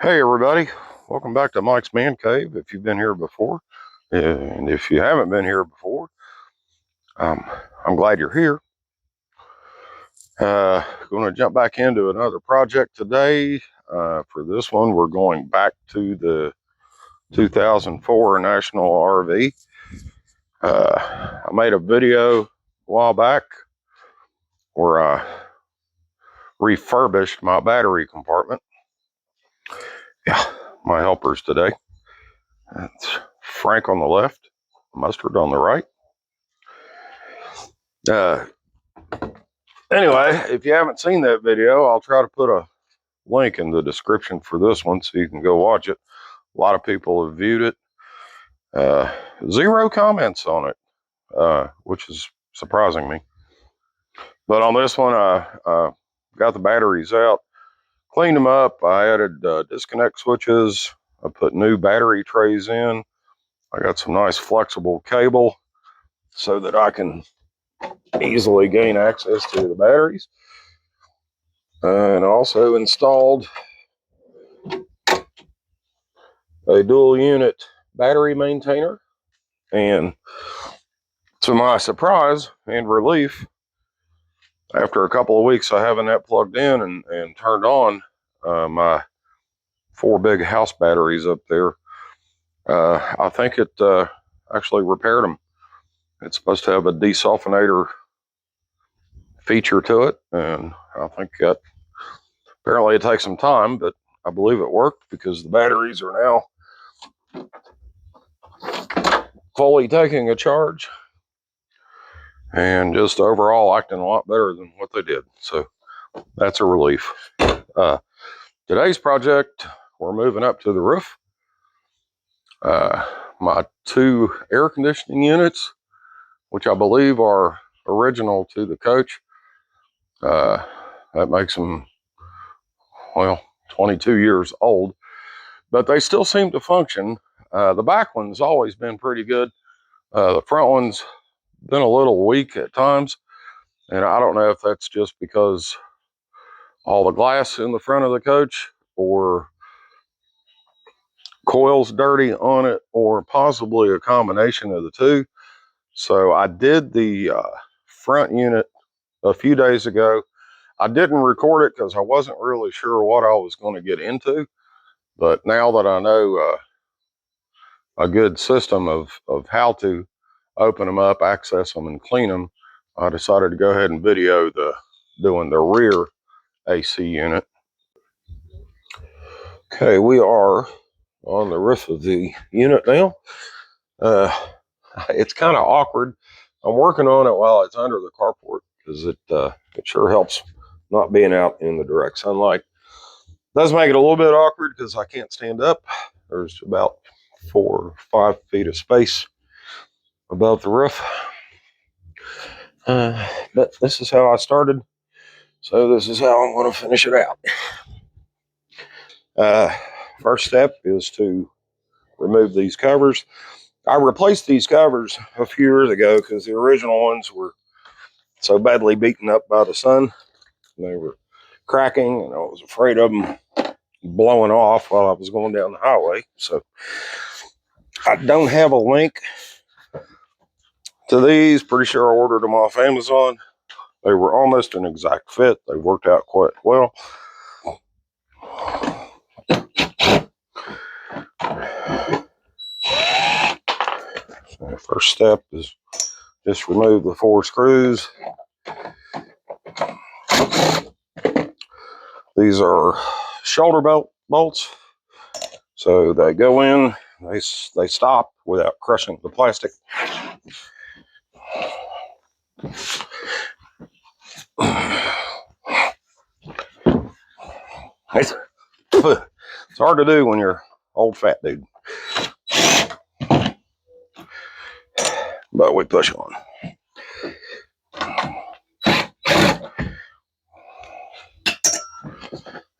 Hey everybody, welcome back to Mike's Man Cave. If you've been here before, and if you haven't been here before, I'm glad you're here. Going to jump back into another project today. For this one, we're going back to the 2004 National RV. I made a video a while back where I refurbished my battery compartment. Yeah, my helpers today. It's Frank on the left, Mustard on the right. Anyway, if you haven't seen that video, I'll try to put a link in the description for this one so you can go watch it. A lot of people have viewed it. Zero comments on it, which is surprising me. But on this one, I got the batteries out, cleaned them up. I added disconnect switches. I put new battery trays in. I got some nice flexible cable so that I can easily gain access to the batteries. And also installed a dual unit battery maintainer. And to my surprise and relief, after a couple of weeks of having that plugged in and turned on, my 4 big house batteries up there, I think it actually repaired them. It's supposed to have a desulfonator feature to it, and I think that apparently it takes some time, but I believe it worked because the batteries are now fully taking a charge and just overall acting a lot better than what they did. So that's a relief. Today's project, we're moving up to the roof. My 2 air conditioning units, which I believe are original to the coach, that makes them, well, 22 years old, but they still seem to function. The back one's always been pretty good. The front one's been a little weak at times, and I don't know if that's just because all the glass in the front of the coach or coils dirty on it, or possibly a combination of the two. So I did the front unit a few days ago. I didn't record it because I wasn't really sure what I was going to get into, but now that I know a good system of how to open them up, access them, and clean them, I decided to go ahead and video doing the rear AC unit. Okay, we are on the roof of the unit now. It's kind of awkward. I'm working on it while it's under the carport because it sure helps not being out in the direct sunlight. Does make it a little bit awkward because I can't stand up. There's about 4 or 5 feet of space above the roof. But this is how I started, so this is how I'm going to finish it out. First step is to remove these covers. I replaced these covers a few years ago because the original ones were so badly beaten up by the sun. They were cracking, and I was afraid of them blowing off while I was going down the highway. So I don't have a link to these. Pretty sure I ordered them off Amazon. They were almost an exact fit. They worked out quite well. So first step is just remove the 4 screws. These are shoulder bolts, so they go in, they stop without crushing the plastic. It's hard to do when you're old fat dude, but we push on.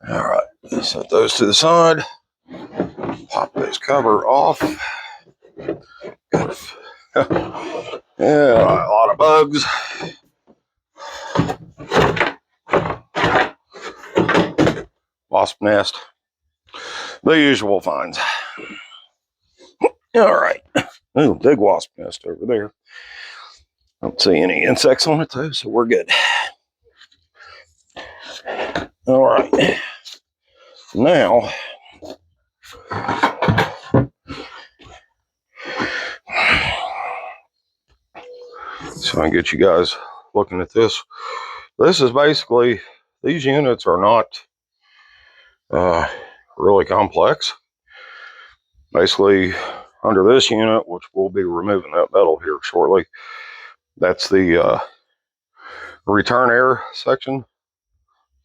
All right, set those to the side. Pop this cover off. Yeah, a lot of bugs. Wasp nest. The usual finds. All right. Ooh, big wasp nest over there. I don't see any insects on it though, so we're good. All right. Now, so I can get you guys looking at this. This is basically, these units are not really complex. Basically, under this unit, which we'll be removing that metal here shortly, that's the return air section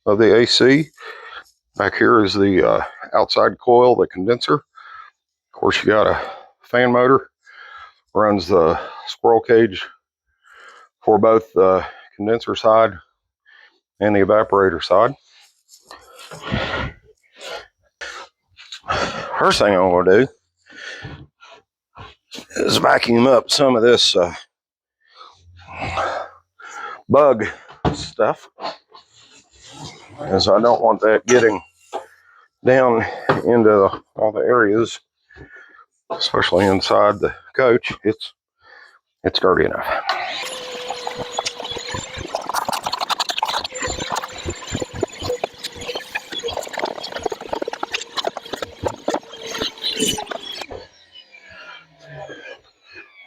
of the AC. Back here is the outside coil, the condenser. Of course, you got a fan motor, runs the squirrel cage for both the condenser side and the evaporator side. First thing I'm going to do is vacuum up some of this bug stuff, as I don't want that getting down into all the areas, especially inside the coach. It's dirty enough.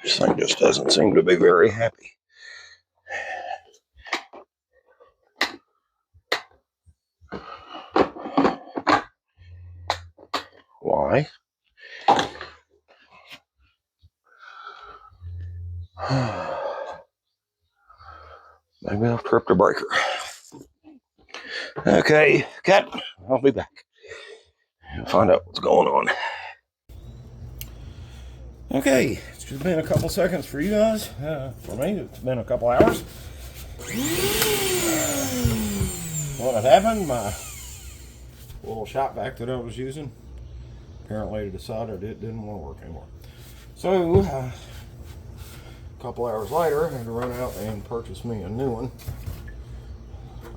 This thing just doesn't seem to be very happy. Why? Maybe I've tripped a breaker. Okay, cat, I'll be back. I'll find out what's going on. Okay, it's just been a couple seconds for you guys. For me, it's been a couple hours. What had happened, my little shop vac that I was using, apparently decided it didn't want to work anymore. So, a couple hours later, I had to run out and purchase me a new one.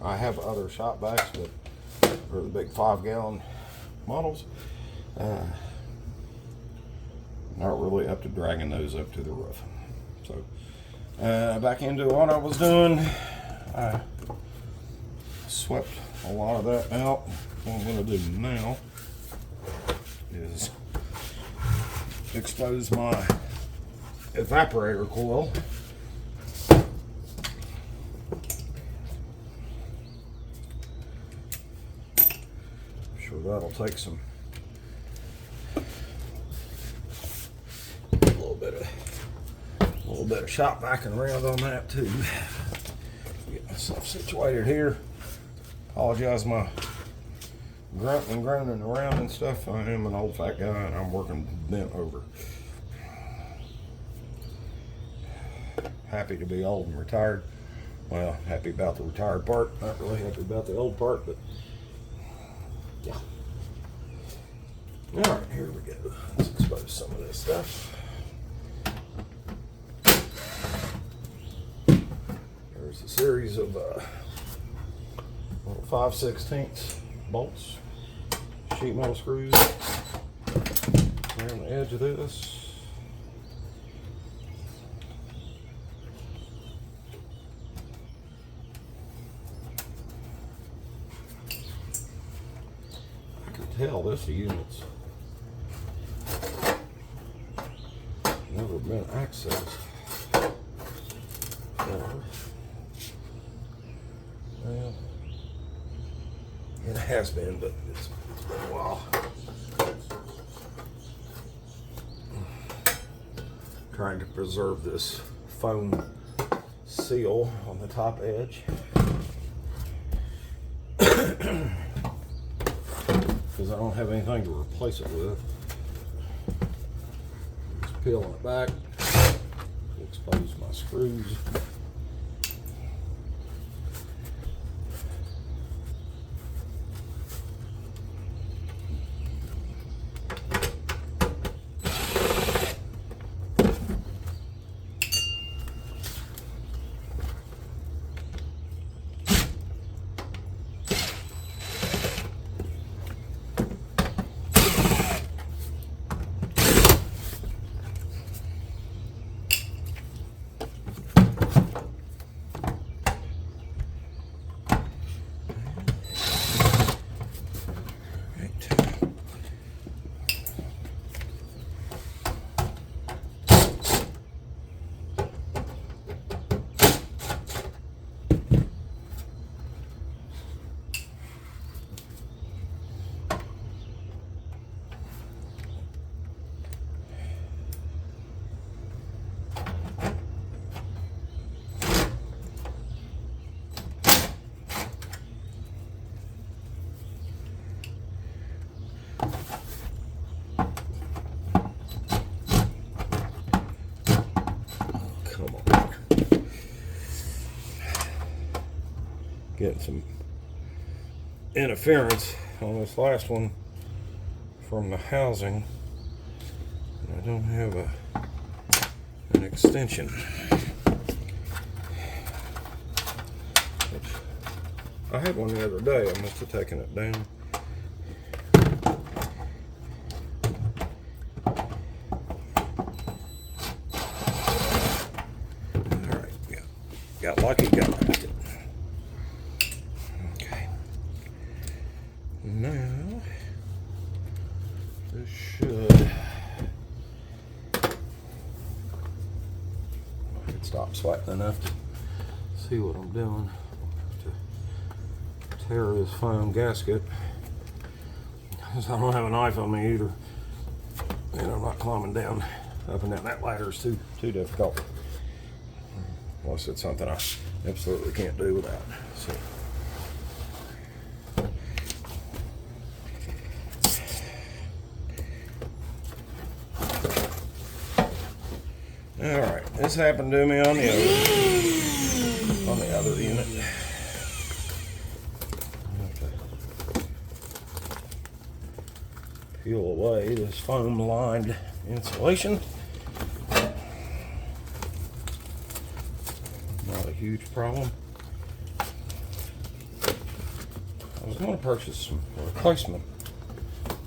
I have other shop vacs, but for the big 5-gallon models, not really up to dragging those up to the roof. So, back into what I was doing, I swept a lot of that out. What I'm going to do now is expose my evaporator coil. I'm sure that'll take some a little bit of shop backing around on that too. Get myself situated here. Apologize my grunting and groaning around and stuff. I am an old fat guy and I'm working bent over. Happy to be old and retired. Well, happy about the retired part. Not really happy about the old part, but yeah. All right, here we go. Let's expose some of this stuff. There's a series of little 5/16 bolts, sheet metal screws around the edge of this. I can tell this unit's never been accessed. Well, it has been, but it's been a while. Trying to preserve this foam seal on the top edge. Because I don't have anything to replace it with. Just peeling it back, expose my screws. Come on. Getting some interference on this last one from the housing. I don't have an extension. I had one the other day. I must have taken it down. All right, got lucky, got past it. Okay. Now this should. I can stop sweating enough to see what I'm doing. Tear this foam gasket, because I don't have a knife on me either, and I'm not climbing down up and down that ladder. Is too difficult, unless it's something I absolutely can't do without. So all right, this happened to me on the other unit. Peel away this foam lined insulation. Not a huge problem. I was going to purchase some replacement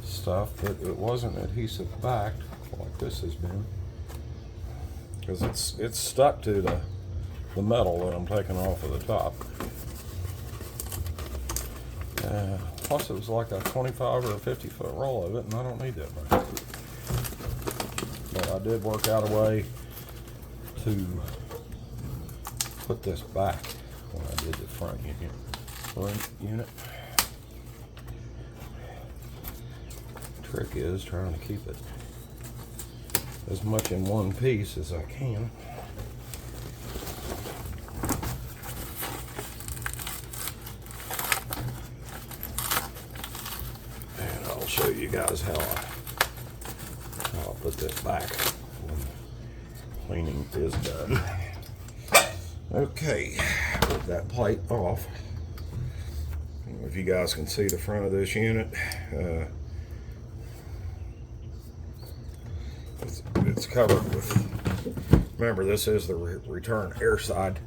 stuff, but it wasn't adhesive backed like this has been, because it's stuck to the metal that I'm taking off of the top. Plus it was like a 25 or a 50 foot roll of it, and I don't need that much. But I did work out a way to put this back when I did the front unit. Trick is trying to keep it as much in one piece as I can. Show you guys how I put this back when cleaning is done. Okay, put that plate off. If you guys can see the front of this unit, it's covered with, remember this is the return air side.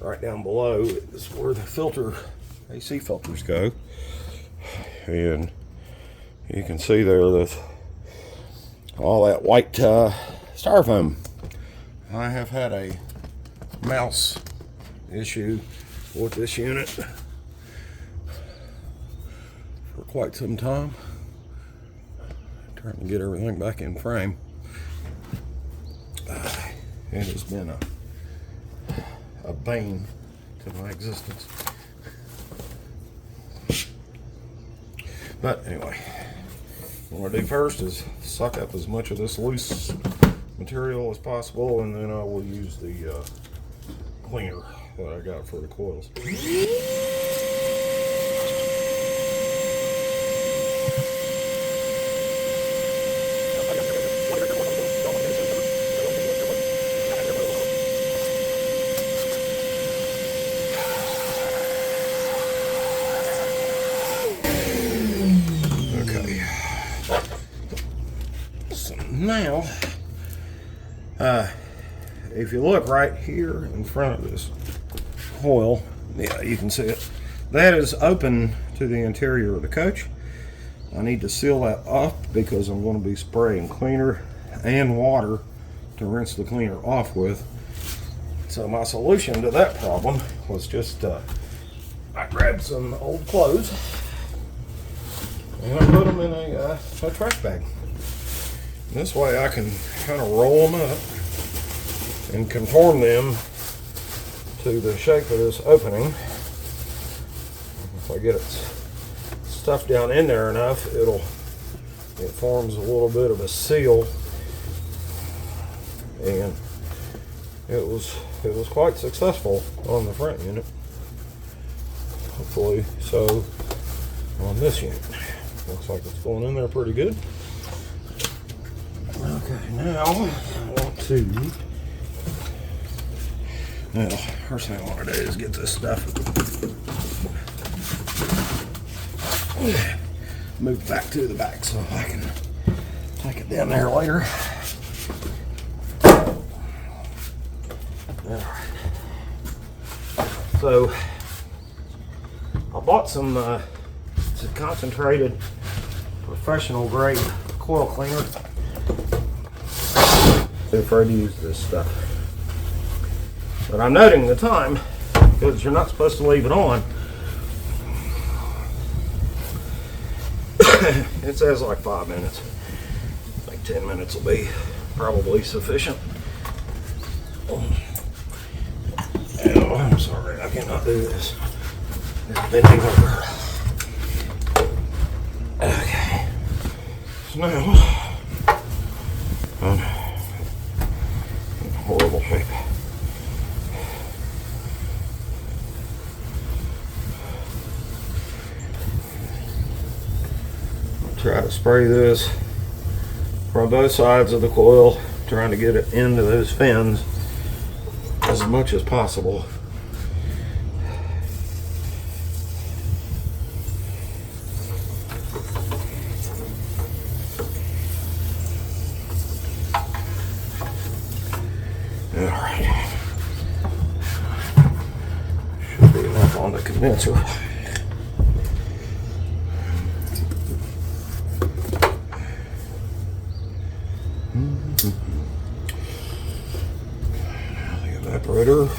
Right down below is where the AC filters go, and you can see there that all that white styrofoam. I have had a mouse issue with this unit for quite some time. Trying to get everything back in frame. It has been a bane to my existence. But anyway, what I'm going to do first is suck up as much of this loose material as possible, and then I will use the cleaner that I got for the coils. Now, if you look right here in front of this coil, yeah, you can see it. That is open to the interior of the coach. I need to seal that up because I'm going to be spraying cleaner and water to rinse the cleaner off with. So my solution to that problem was just I grabbed some old clothes and I put them in a trash bag. This way I can kind of roll them up and conform them to the shape of this opening. If I get it stuffed down in there enough, it forms a little bit of a seal, and it was quite successful on the front unit. Hopefully so on this unit. Looks like it's going in there pretty good. Okay, now I want to. Well, first thing I want to do is get this stuff moved back to the back so I can take it down there later. Alright. So I bought some concentrated professional grade coil cleaner. I'm afraid to use this stuff. But I'm noting the time because you're not supposed to leave it on. It says like 5 minutes. I think 10 minutes will be probably sufficient. Oh, I'm sorry, I cannot do this. It's bending over. Okay. So now, I'm in horrible shape. Try to spray this from both sides of the coil, trying to get it into those fins as much as possible. Alright. Should be enough on the condenser. Evaporator.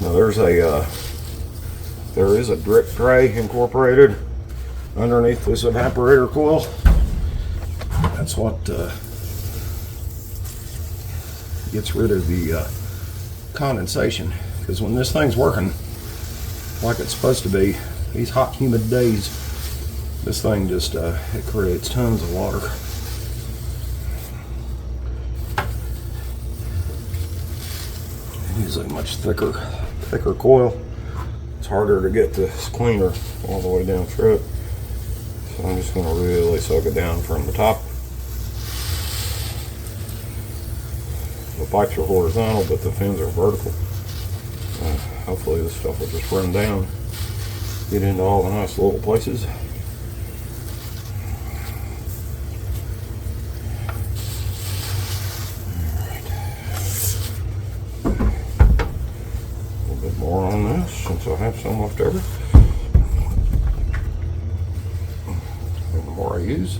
Now there is a drip tray incorporated underneath this evaporator coil. That's what gets rid of the condensation, because when this thing's working like it's supposed to be, these hot humid days, this thing just it creates tons of water. It is a much thicker coil. It's harder to get this cleaner all the way down through it. So I'm just going to really soak it down from the top. The pipes are horizontal, but the fins are vertical. Hopefully this stuff will just run down, get into all the nice little places. More on this since I have some left over. And the more I use,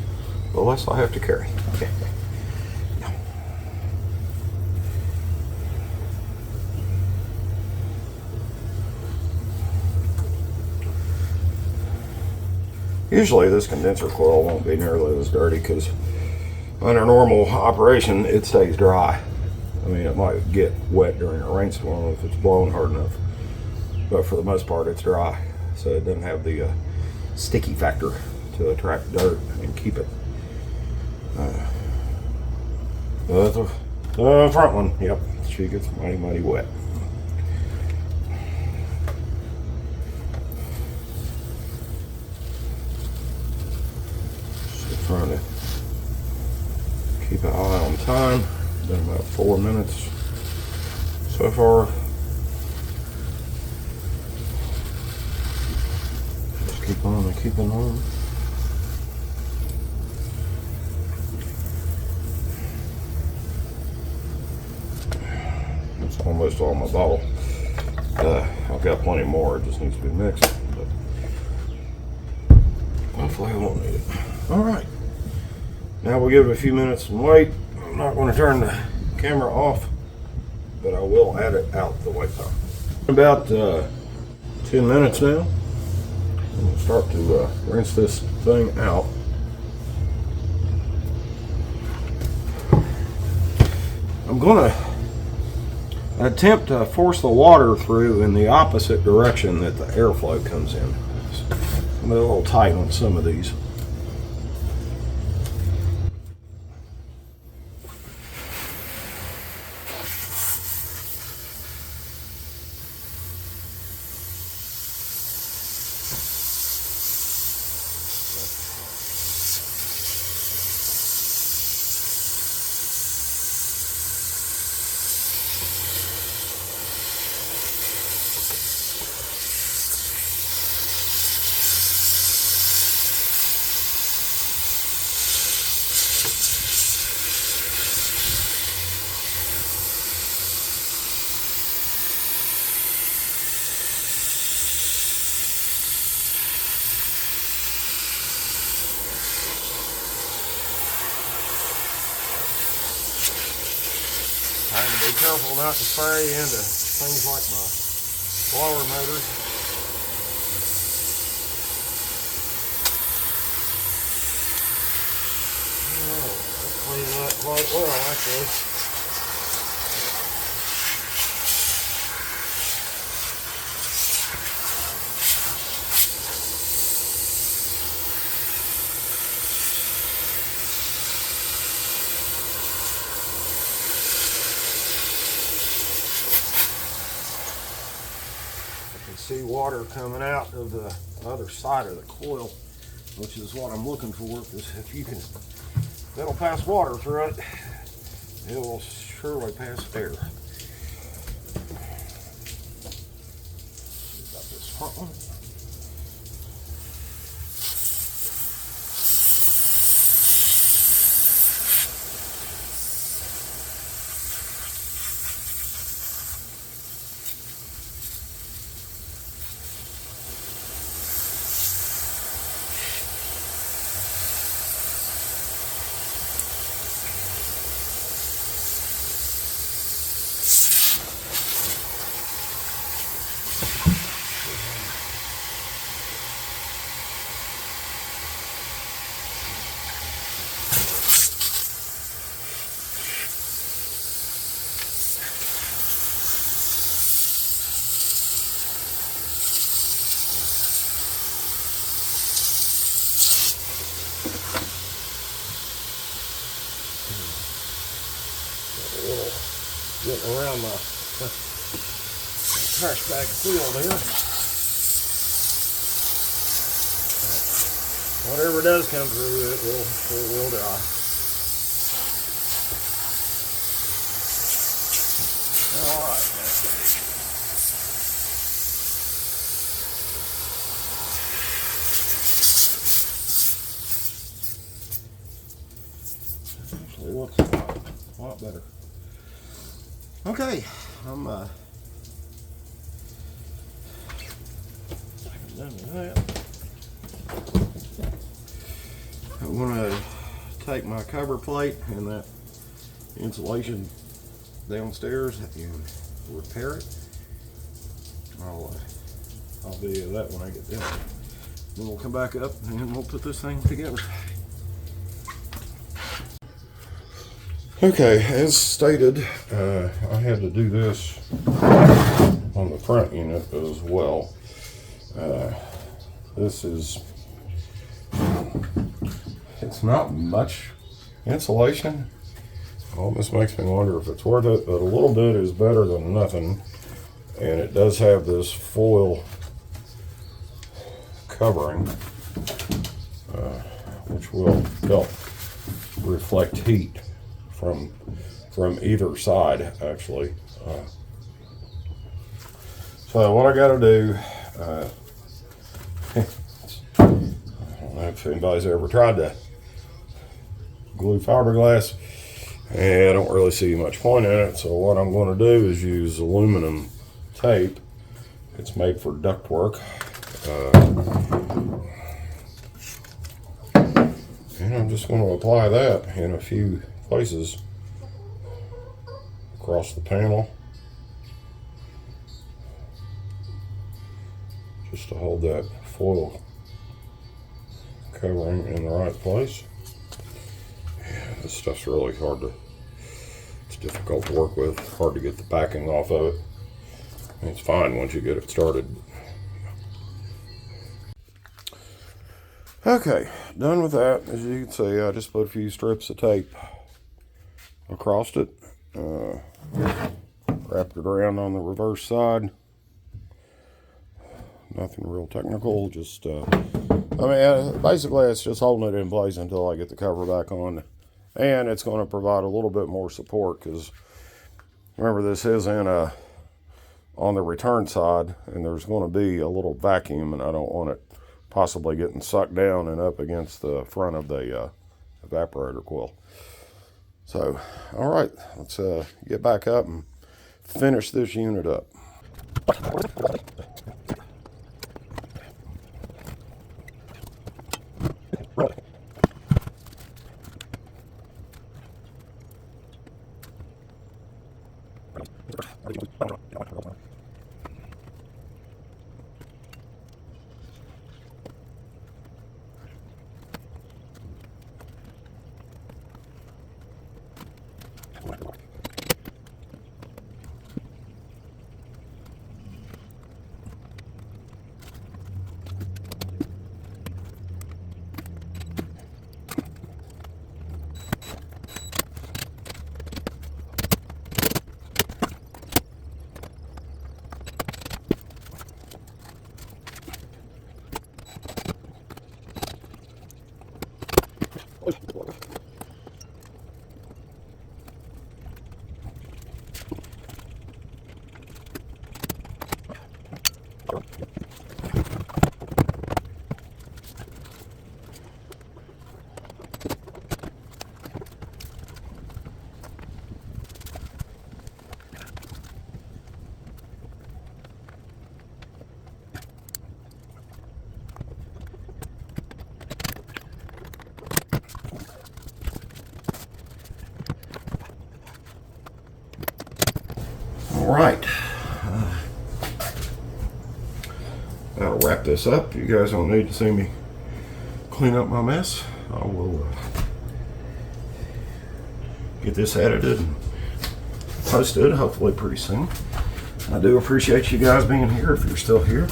the less I have to carry. Okay. Usually this condenser coil won't be nearly as dirty because under normal operation it stays dry. I mean, it might get wet during a rainstorm if it's blowing hard enough. But for the most part, it's dry, so it doesn't have the sticky factor to attract dirt and keep it. The front one, yep, she gets mighty wet. Just trying to keep an eye on time. Been about 4 minutes so far. Keep on and keeping on. That's almost all my bottle. I've got plenty more, it just needs to be mixed. But hopefully I won't need it. Alright. Now we'll give it a few minutes and wait. I'm not going to turn the camera off, but I will add it out the wait time. About 10 minutes now. We'll start to rinse this thing out. I'm going to attempt to force the water through in the opposite direction that the airflow comes in. I'm a little tight on some of these. Trying to be careful not to spray into things like my blower motor. Oh, let's clean it up quite well, actually. See water coming out of the other side of the coil, which is what I'm looking for, because if you can, if it'll pass water through it, it will surely pass air. Got this front one. Getting around my trash bag seal there. Whatever does come through, it will dry. All right. Actually looks a lot better. Okay, I'm done with that. I'm gonna take my cover plate and that insulation downstairs and repair it. I'll video that when I get down. Then we'll come back up and we'll put this thing together. Okay, as stated, I had to do this on the front unit as well. This is, it's not much insulation. Almost makes me wonder if it's worth it, but a little bit is better than nothing. And it does have this foil covering, which will help reflect heat from either side, actually. So what I got to do, I don't know if anybody's ever tried to glue fiberglass, and I don't really see much point in it. So what I'm going to do is use aluminum tape. It's made for ductwork, and I'm just going to apply that in a few places across the panel, just to hold that foil covering in the right place. Yeah, this stuff's really hard to, it's difficult to work with, hard to get the backing off of it. It's fine once you get it started. Okay, done with that. As you can see, I just put a few strips of tape across it, wrapped it around on the reverse side. Nothing real technical, just basically it's just holding it in place until I get the cover back on, and it's going to provide a little bit more support, because remember, this is in on the return side, and there's going to be a little vacuum, and I don't want it possibly getting sucked down and up against the front of the evaporator coil. So, all right, let's get back up and finish this unit up. All right, that'll wrap this up. You guys don't need to see me clean up my mess. I will get this edited and posted hopefully pretty soon. I do appreciate you guys being here if you're still here.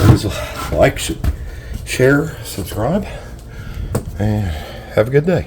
Please like, share, subscribe, and have a good day.